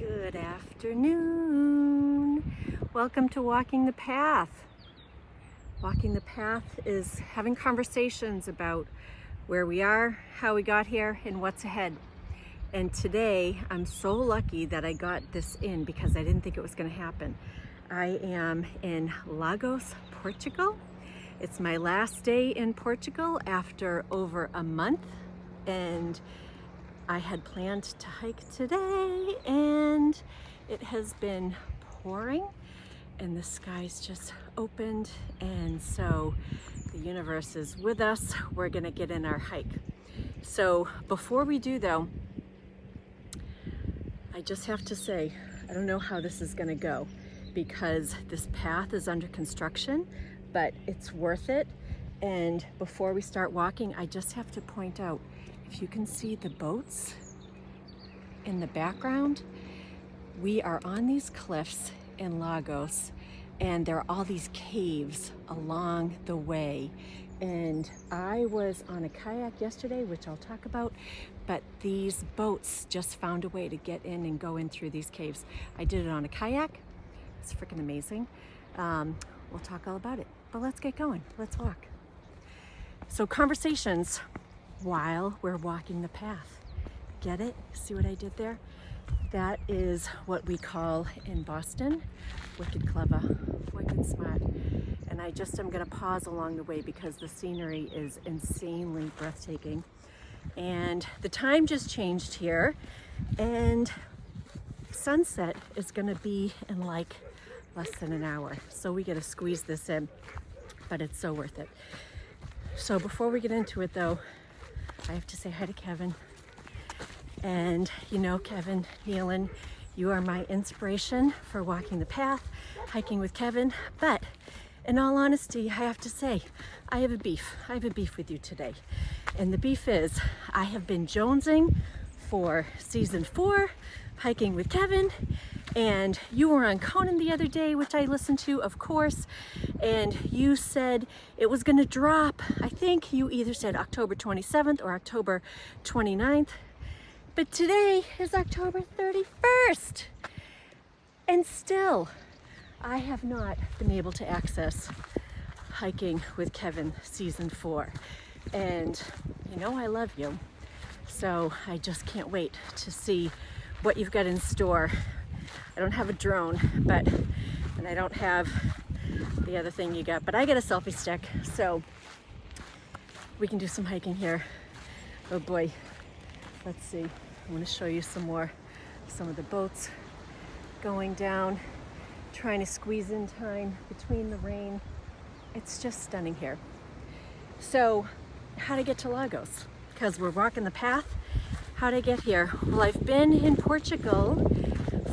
Good afternoon. Welcome to Walking the Path. Walking the Path is having conversations about where we are, how we got here, and what's ahead. And today, I'm so lucky that I got this in because I didn't think it was going to happen. I am in Lagos, Portugal. It's my last day in Portugal after over a month, and I had planned to hike today, and it has been pouring and the skies just opened, and so the universe is with us. We're gonna get in our hike. So before we do though, I just have to say, I don't know how this is gonna go because this path is under construction, but it's worth it. And before we start walking, I just have to point out, if you can see the boats in the background, we are on these cliffs in Lagos, and there are all these caves along the way. And I was on a kayak yesterday, which I'll talk about, but these boats just found a way to get in and go in through these caves. I did it on a kayak. It's freaking amazing. We'll talk all about it, but let's get going. Let's walk. So conversations while we're walking the path. Get it? See what I did there? That is what we call in Boston, wicked clever, wicked smart. And I just am gonna pause along the way because the scenery is insanely breathtaking. And the time just changed here, and sunset is gonna be in like less than an hour. So we gotta squeeze this in, but it's so worth it. So before we get into it though, I have to say hi to Kevin. And you know, Kevin Nealon, you are my inspiration for walking the path, hiking with Kevin. But in all honesty, I have to say, I have a beef. I have a beef with you today. And the beef is, I have been jonesing for season 4, hiking with Kevin. And you were on Conan the other day, which I listened to, of course, and you said it was gonna drop. I think you either said October 27th or October 29th, but today is October 31st. And still, I have not been able to access Hiking with Kevin season 4. And you know I love you, so I just can't wait to see what you've got in store. I don't have a drone, and I don't have the other thing you got, but I got a selfie stick, so we can do some hiking here. Oh boy, let's see. I want to show you some of the boats going down, trying to squeeze in time between the rain. It's just stunning here. So, how to get to Lagos? Because we're walking the path. How to get here? Well, I've been in Portugal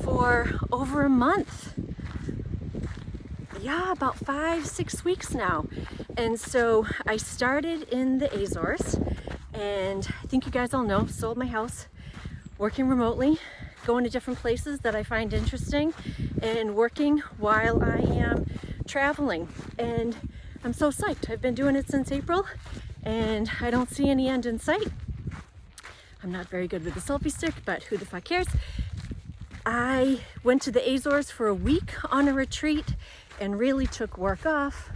for over a month. Yeah, about 5-6 weeks now. And so I started in the Azores, and I think you guys all know, sold my house, working remotely, going to different places that I find interesting, and working while I am traveling. And I'm so psyched. I've been doing it since April, and I don't see any end in sight. I'm not very good with the selfie stick, but who the fuck cares? I went to the Azores for a week on a retreat and really took work off,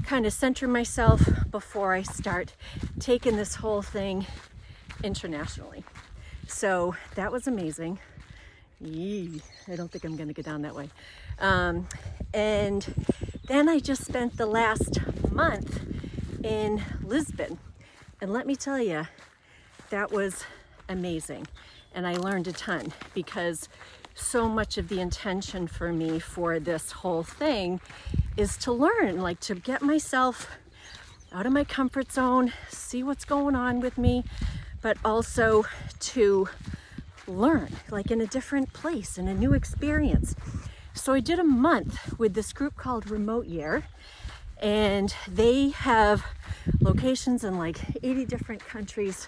kind of center myself before I start taking this whole thing internationally. So that was amazing. Yee, I don't think I'm gonna go down that way. And then I just spent the last month in Lisbon. And let me tell you, that was amazing. And I learned a ton because so much of the intention for me for this whole thing is to learn, like to get myself out of my comfort zone, see what's going on with me, but also to learn, like in a different place, in a new experience. So I did a month with this group called Remote Year, and they have locations in like 80 different countries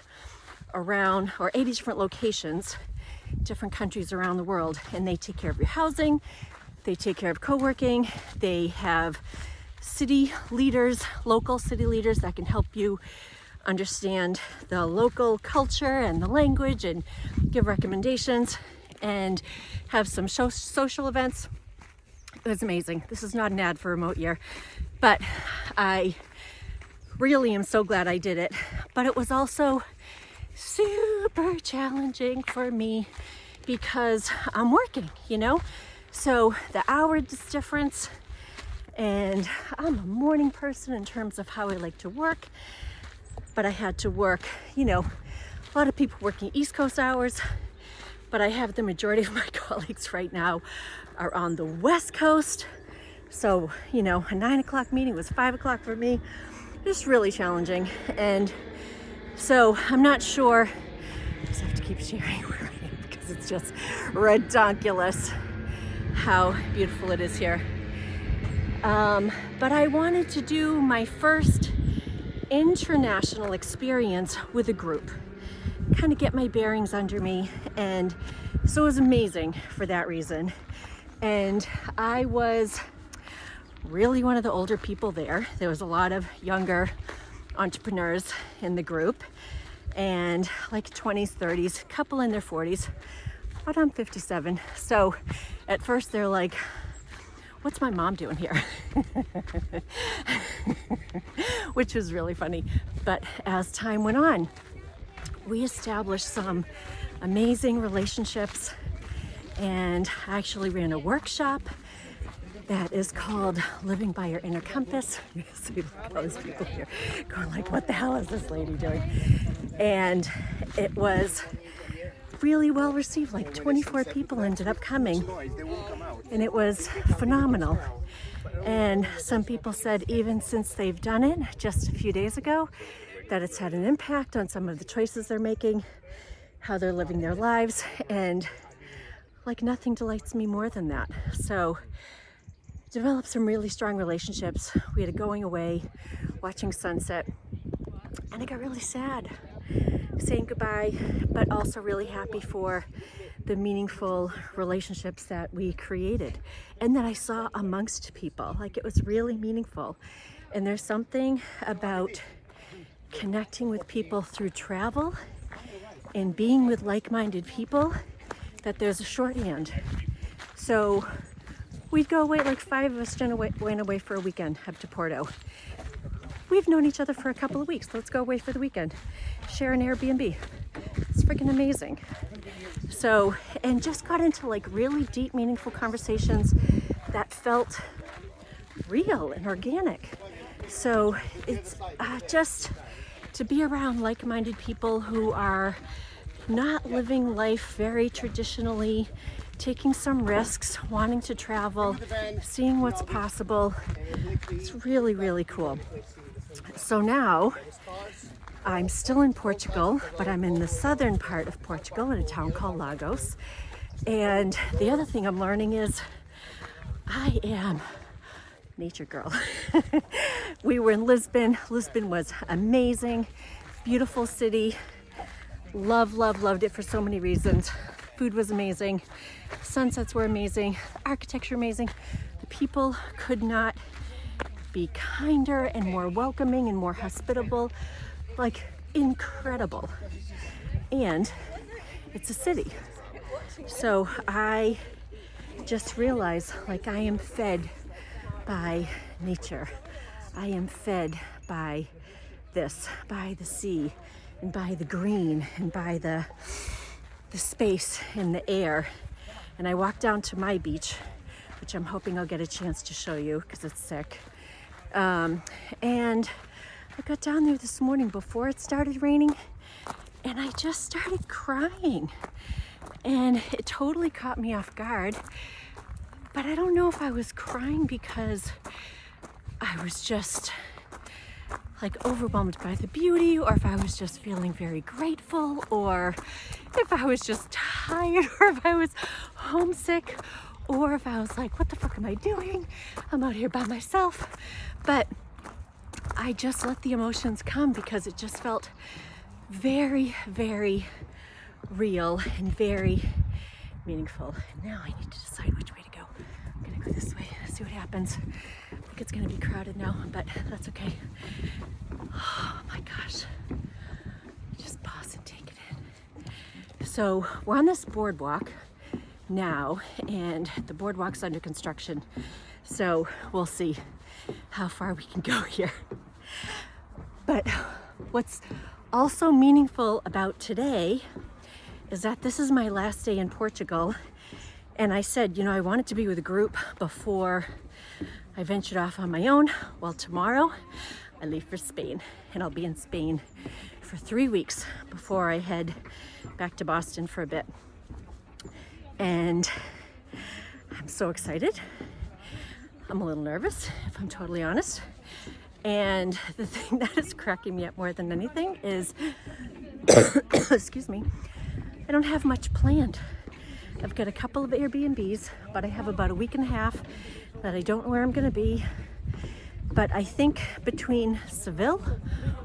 around, or 80 different locations, different countries around the world, and they take care of your housing, they take care of co-working, they have city leaders, local city leaders that can help you understand the local culture and the language and give recommendations. and have some social events. It was amazing. This is not an ad for Remote Year, but I really am so glad I did it. But it was also super challenging for me because I'm working, you know? So the hour difference, and I'm a morning person in terms of how I like to work, but I had to work, you know, a lot of people working East Coast hours, but I have the majority of my colleagues right now are on the West Coast. So, you know, a 9 o'clock meeting was 5 o'clock for me. Just really challenging. And so I'm not sure, I just have to keep sharing where I am because it's just redonkulous how beautiful it is here. But I wanted to do my first international experience with a group, kind of get my bearings under me, and so it was amazing for that reason. And I was really one of the older people there. There was a lot of younger entrepreneurs in the group, and like 20s, 30s, a couple in their 40s, but I'm 57. So at first they're like, what's my mom doing here? Which was really funny. But as time went on, we established some amazing relationships, and I actually ran a workshop that is called Living by Your Inner Compass. You see all these people here going like, what the hell is this lady doing? And it was really well received. Like 24 people ended up coming, and it was phenomenal. And some people said even since they've done it just a few days ago, that it's had an impact on some of the choices they're making, how they're living their lives, and like nothing delights me more than that. So developed some really strong relationships. We had a going away, watching sunset, and I got really sad saying goodbye, but also really happy for the meaningful relationships that we created and that I saw amongst people. Like, it was really meaningful. And there's something about connecting with people through travel and being with like-minded people that there's a shorthand. So we'd go away, like 5 of us went away for a weekend up to Porto. We've known each other for a couple of weeks. Let's go away for the weekend. Share an Airbnb. It's freaking amazing. So, and just got into like really deep, meaningful conversations that felt real and organic. So it's just to be around like-minded people who are not living life very traditionally, taking some risks, wanting to travel, seeing what's possible. It's really, really cool. So now I'm still in Portugal, but I'm in the southern part of Portugal in a town called Lagos. And the other thing I'm learning is I am nature girl. We were in Lisbon. Lisbon was amazing, beautiful city. Loved it for so many reasons. Food was amazing. Sunsets were amazing. The architecture amazing. The people could not be kinder and more welcoming and more hospitable. Like, incredible. And it's a city. So I just realized, like, I am fed by nature. I am fed by this, by the sea, and by the green, and by the space and the air. And I walked down to my beach, which I'm hoping I'll get a chance to show you because it's sick. And I got down there this morning before it started raining, and I just started crying. And it totally caught me off guard. But I don't know if I was crying because I was just like overwhelmed by the beauty, or if I was just feeling very grateful, or if I was just tired, or if I was homesick, or if I was like, what the fuck am I doing? I'm out here by myself. But I just let the emotions come because it just felt very, very real and very meaningful. And now I need to decide which way to go. I'm gonna go this way, see what happens. I think it's gonna be crowded now, but that's okay. Oh my gosh. Just pause and take it in. So we're on this boardwalk. now, and the boardwalk's under construction. So we'll see how far we can go here. But what's also meaningful about today is that this is my last day in Portugal. And I said, you know, I wanted to be with a group before I ventured off on my own. Well, tomorrow I leave for Spain, and I'll be in Spain for 3 weeks before I head back to Boston for a bit. And I'm so excited. I'm a little nervous, if I'm totally honest. And the thing that is cracking me up more than anything is, excuse me, I don't have much planned. I've got a couple of Airbnbs, but I have about a week and a half that I don't know where I'm gonna be. But I think between Seville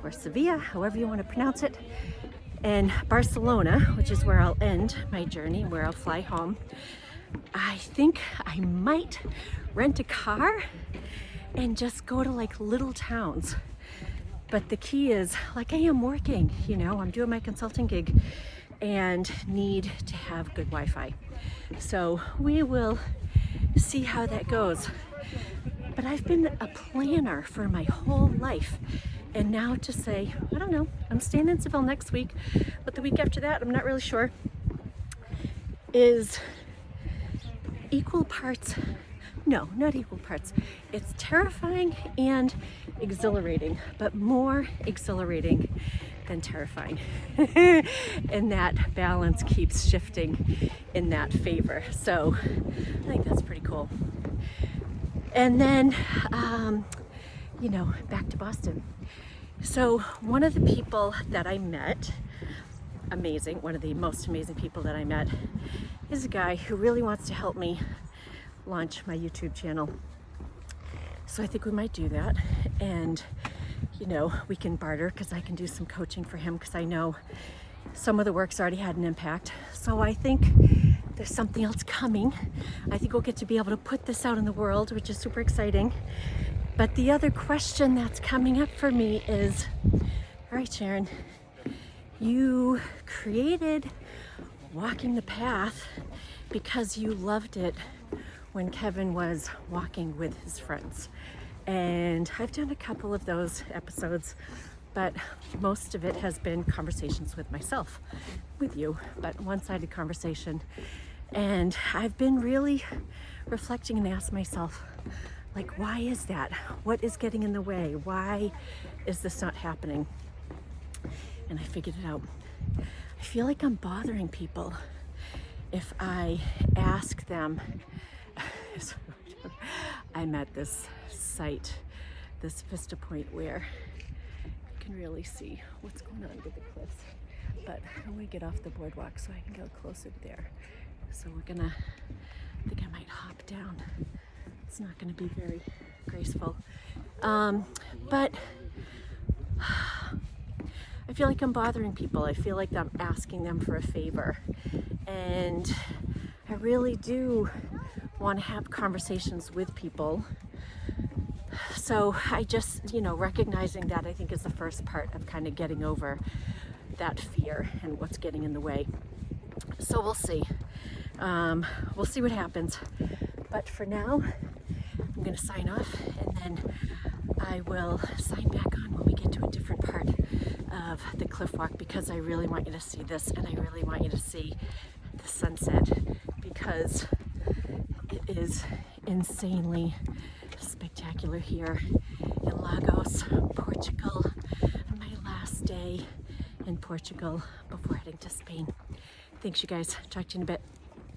or Sevilla, however you want to pronounce it, and Barcelona, which is where I'll end my journey, where I'll fly home, I think I might rent a car and just go to like little towns. But the key is, like, I am working, you know, I'm doing my consulting gig and need to have good Wi-Fi. So we will see how that goes. But I've been a planner for my whole life. And now to say, I don't know, I'm staying in Seville next week, but the week after that, I'm not really sure, is equal parts. No, not equal parts. It's terrifying and exhilarating, but more exhilarating than terrifying. And that balance keeps shifting in that favor. So I think that's pretty cool. And then, you know, back to Boston. So one of the people that I met, amazing, one of the most amazing people that I met, is a guy who really wants to help me launch my YouTube channel. So I think we might do that. And, you know, we can barter, because I can do some coaching for him, because I know some of the work's already had an impact. So I think there's something else coming. I think we'll get to be able to put this out in the world, which is super exciting. But the other question that's coming up for me is, all right, Sharon, you created Walking the Path because you loved it when Kevin was walking with his friends. And I've done a couple of those episodes, but most of it has been conversations with myself, with you, but one-sided conversation. And I've been really reflecting and asked myself, like, why is that? What is getting in the way? Why is this not happening? And I figured it out. I feel like I'm bothering people if I ask them. I'm at this site, this Vista Point, where you can really see what's going on with the cliffs. But I want to get off the boardwalk so I can go closer to there. So we're gonna, I think I might hop down. It's not gonna be very graceful. But I feel like I'm bothering people. I feel like I'm asking them for a favor. And I really do want to have conversations with people. So I just, you know, recognizing that, I think, is the first part of kind of getting over that fear and what's getting in the way. So we'll see. We'll see what happens. But for now, I'm going to sign off, and then I will sign back on when we get to a different part of the cliff walk, because I really want you to see this, and I really want you to see the sunset, because it is insanely spectacular here in Lagos, Portugal. My last day in Portugal before heading to Spain. Thanks, you guys. Talk to you in a bit.